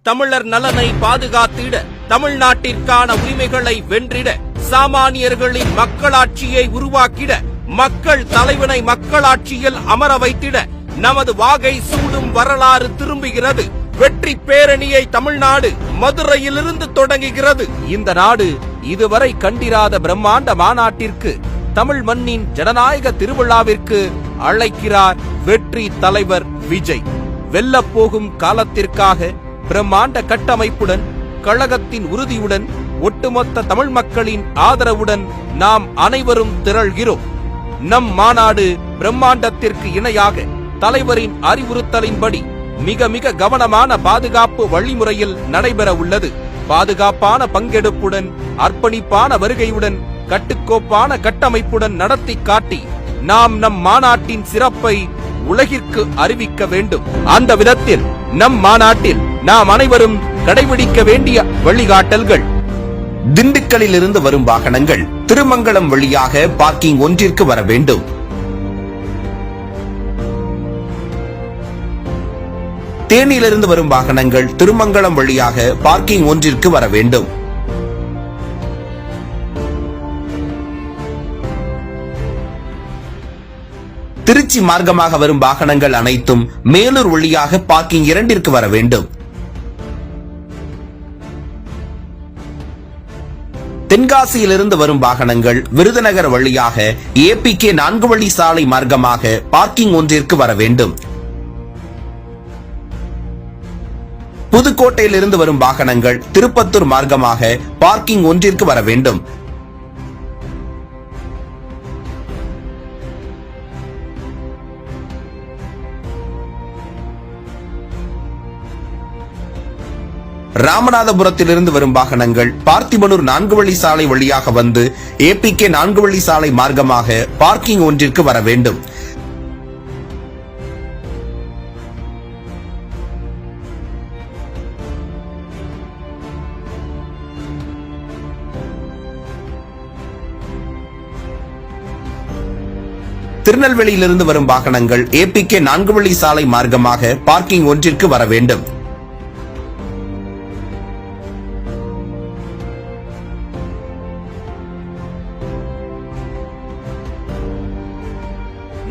தமிழர் நலனை பாதுகாத்திட, தமிழ்நாட்டிற்கான உரிமைகளை வென்றிட, சாமானியர்களின் மக்களாட்சியை உருவாக்கிட, மக்கள் தலைவனை மக்களாட்சியில் அமர வைத்திட நமது வாகை சூடும் வரலாறு திரும்புகிறது. வெற்றி பேரணியை தமிழ்நாடு மதுரையிலிருந்து தொடங்குகிறது. இந்த நாடு இதுவரை கண்டிராத பிரம்மாண்ட மாநாட்டிற்கு, தமிழ் மண்ணின் ஜனநாயக திருவிழாவிற்கு அழைக்கிறார் வெற்றி தலைவர் விஜய். வெல்லப்போகும் காலத்திற்காக பிரம்மாண்ட கட்டமைப்புடன், கழகத்தின் உறுதியுடன், ஒட்டுமொத்த தமிழ் மக்களின் ஆதரவுடன் நாம் அனைவரும் திரள்கிறோம். நம் மாநாடு பிரம்மாண்டத்திற்கு இணையாக தலைவரின் அறிவுறுத்தலின்படி மிக மிக கவனமான பாதுகாப்பு வழிமுறையில் நடைபெற உள்ளது. பாதுகாப்பான பங்கெடுப்புடன், அர்ப்பணிப்பான வருகையுடன், கட்டுக்கோப்பான கட்டமைப்புடன் நடத்தி காட்டி நாம் நம் மாநாட்டின் சிறப்பை உலகிற்கு அறிவிக்க வேண்டும். அந்த விதத்தில் நம் மாநாட்டில் நாம் அனைவரும் கடைபிடிக்க வேண்டிய வழிகாட்டல்கள்: திண்டுக்கல்லில் இருந்து வரும் வாகனங்கள் திருமங்கலம் வழியாக பார்க்கிங் ஒன்றிற்கு வர வேண்டும். தேனியிலிருந்து வரும் வாகனங்கள் திருமங்கலம் வழியாக பார்க்கிங் ஒன்றிற்கு வர வேண்டும். திருச்சி மார்க்கமாக வரும் வாகனங்கள் அனைத்தும் மேலூர் வழியாக பார்க்கிங் 2ற்கு வர வேண்டும். தென்காசியிலிருந்து வரும் வாகனங்கள் விருதுநகர் வழியாக APK 4 வழி சாலை மார்க்கமாக பார்க்கிங் ஒன்றிற்கு வர வேண்டும். புதுக்கோட்டையிலிருந்து வரும் வாகனங்கள் திருப்பத்தூர் மார்க்கமாக பார்க்கிங் ஒன்றிற்கு வர வேண்டும். ராமநாதபுரத்திலிருந்து வரும் வாகனங்கள் பார்த்திபனூர் 4 வழி சாலை வழியாக வந்து APK 4 வழி சாலை மார்க்கமாக பார்க்கிங் ஒன்றிற்கு வர வேண்டும். திருநெல்வேலியிலிருந்து வரும் வாகனங்கள் APK 4 வழி சாலை மார்க்கமாக பார்க்கிங் ஒன்றிற்கு வர வேண்டும்.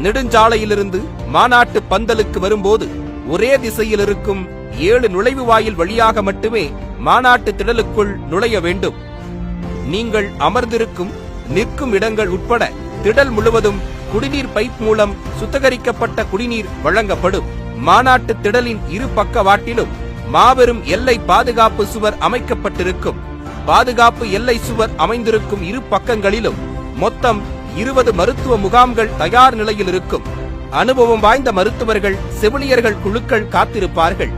நெடுஞ்சாலையிலிருந்து மாநாட்டு பந்தலுக்கு வரும்போது ஒரே திசையில் இருக்கும் 7 நுழைவு வாயில் வழியாக மட்டுமே மாநாட்டு திடலுக்குள் நுழைய வேண்டும். நீங்கள் அமர்ந்திருக்கும், நிற்கும் இடங்கள் உட்பட திடல் முழுவதும் குடிநீர் பைப் மூலம் சுத்திகரிக்கப்பட்ட குடிநீர் வழங்கப்படும். மாநாட்டு திடலின் இரு பக்கவாட்டிலும் மாபெரும் எல்லை பாதுகாப்பு சுவர் அமைக்கப்பட்டிருக்கும். பாதுகாப்பு எல்லை சுவர் அமைந்திருக்கும் இரு பக்கங்களிலும் மொத்தம் 20 மருத்துவ முகாம்கள் தயார் நிலையில் இருக்கும். அனுபவம் வாய்ந்த மருத்துவர்கள், செவிலியர்கள் குழுக்கள் காத்திருப்பார்கள்.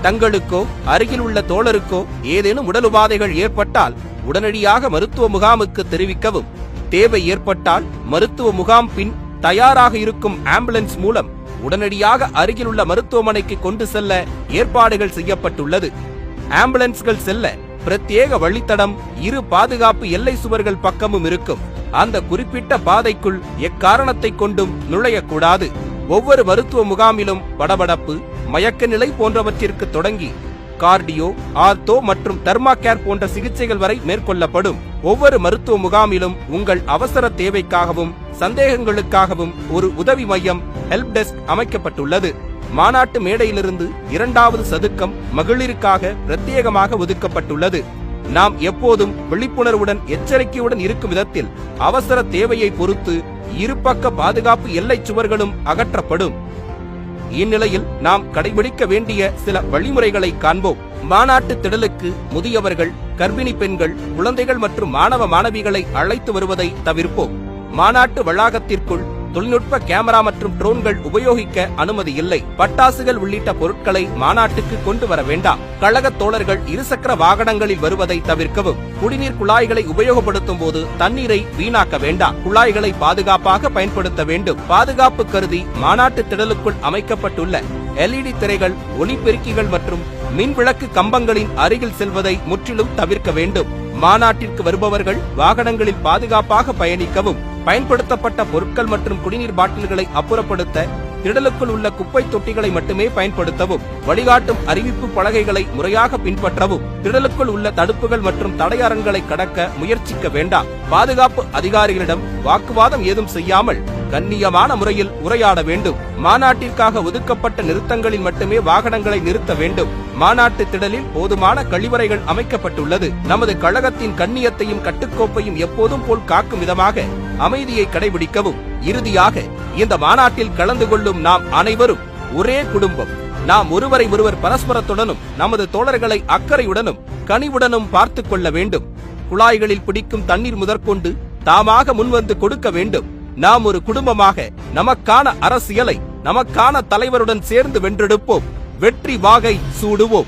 தங்களுக்கோ அருகில் உள்ள தோழருக்கோ ஏதேனும் உடல் உபாதைகள் ஏற்பட்டால் உடனடியாக மருத்துவ முகாமுக்கு தெரிவிக்கவும். தேவை ஏற்பட்டால் மருத்துவ முகாம் பின் தயாராக இருக்கும் ஆம்புலன்ஸ் மூலம் உடனடியாக அருகிலுள்ள மருத்துவமனைக்கு கொண்டு செல்ல ஏற்பாடுகள் செய்யப்பட்டுள்ளது. ஆம்புலன்ஸ்கள் செல்ல பிரத்யேக வழித்தடம் இரு பாதுகாப்பு எல்லை சுவர்கள் பக்கமும் இருக்கும். அந்த குறிப்பிட்ட பாதைக்குள் எக்காரணத்தை கொண்டும் நுழையக்கூடாது. ஒவ்வொரு மருத்துவ முகாமிலும் படபடப்பு, மயக்க நிலை போன்றவற்றிற்கு தொடங்கி கார்டியோ, ஆர்த்தோ மற்றும் தர்மா கேர் போன்ற சிகிச்சைகள் வரை மேற்கொள்ளப்படும். ஒவ்வொரு மருத்துவ முகாமிலும் உங்கள் அவசர தேவைக்காகவும் சந்தேகங்களுக்காகவும் ஒரு உதவி மையம், ஹெல்ப் டெஸ்க் அமைக்கப்பட்டுள்ளது. மாநாட்டு மேடையிலிருந்து 2வது சதுக்கம் மகளிருக்காக பிரத்யேகமாக ஒதுக்கப்பட்டுள்ளது. நாம் எப்போதும் விழிப்புணர்வுடன், எச்சரிக்கையுடன் இருக்கும் விதத்தில் அவசர தேவையை பொறுத்து இருபக்க பாதுகாப்பு எல்லை சுவர்களும் அகற்றப்படும். இந்நிலையில் நாம் கடைபிடிக்க வேண்டிய சில வழிமுறைகளை காண்போம். மாநாட்டு திடலுக்கு முதியவர்கள், கர்ப்பிணி பெண்கள், குழந்தைகள் மற்றும் மாணவ மாணவிகளை அழைத்து வருவதை தவிர்ப்போம். மாநாட்டு வளாகத்திற்குள் தொழில்நுட்ப கேமரா மற்றும் ட்ரோன்கள் உபயோகிக்க அனுமதி இல்லை. பட்டாசுகள் உள்ளிட்ட பொருட்களை மாநாட்டுக்கு கொண்டு வர வேண்டாம். கழக தோழர்கள் இருசக்கர வாகனங்களில் வருவதை தவிர்க்கவும். குடிநீர் குழாய்களை உபயோகப்படுத்தும் போது தண்ணீரை வீணாக்க வேண்டாம். குழாய்களை பாதுகாப்பாக பயன்படுத்த வேண்டும். பாதுகாப்பு கருதி மாநாட்டு திடலுக்குள் அமைக்கப்பட்டுள்ள LED திரைகள், ஒளிபெருக்கிகள் மற்றும் மின் விளக்கு கம்பங்களின் அருகில் செல்வதை முற்றிலும் தவிர்க்க வேண்டும். மாநாட்டிற்கு வருபவர்கள் வாகனங்களில் பாதுகாப்பாக பயணிக்கவும். பயன்படுத்தப்பட்ட பொருட்கள் மற்றும் குடிநீர் பாட்டில்களை அப்புறப்படுத்த திடலுக்குள் உள்ள குப்பை தொட்டிகளை மட்டுமே பயன்படுத்தவும், வழிகாட்டும் அறிவிப்பு பலகைகளை முறையாக பின்பற்றவும், திடலுக்குள் உள்ள தடுப்புகள் மற்றும் தடையரண்களை கடக்க முயற்சிக்க வேண்டாம். பாதுகாப்பு அதிகாரிகளிடம் வாக்குவாதம் ஏதும் செய்யாமல் கண்ணியமான முறையில் உரையாட வேண்டும். மாநாட்டிற்காக ஒதுக்கப்பட்ட நிறுத்தங்களில் மட்டுமே வாகனங்களை நிறுத்த வேண்டும். மாநாட்டு திடலில் போதுமான கழிவறைகள் அமைக்கப்பட்டுள்ளது. நமது கழகத்தின் கண்ணியத்தையும் கட்டுக்கோப்பையும் எப்போதும் போல் காக்கும் விதமாக அமைதியை கடைபிடிக்கவும். இறுதியாக, இந்த மாநாட்டில் கலந்து கொள்ளும் நாம் அனைவரும் ஒரே குடும்பம். நாம் ஒருவரை ஒருவர் பரஸ்பரத்துடனும் நமது தோழர்களை அக்கறையுடனும் கனிவுடனும் பார்த்துக் கொள்ள வேண்டும். குழாய்களில் பிடிக்கும் தண்ணீர் முதற்கொண்டு தாமாக முன்வந்து கொடுக்க வேண்டும். நாம் ஒரு குடும்பமாக நமக்கான அரசியலை நமக்கான தலைவருடன் சேர்ந்து வென்றெடுப்போம். வெற்றி வாகை சூடுவோம்.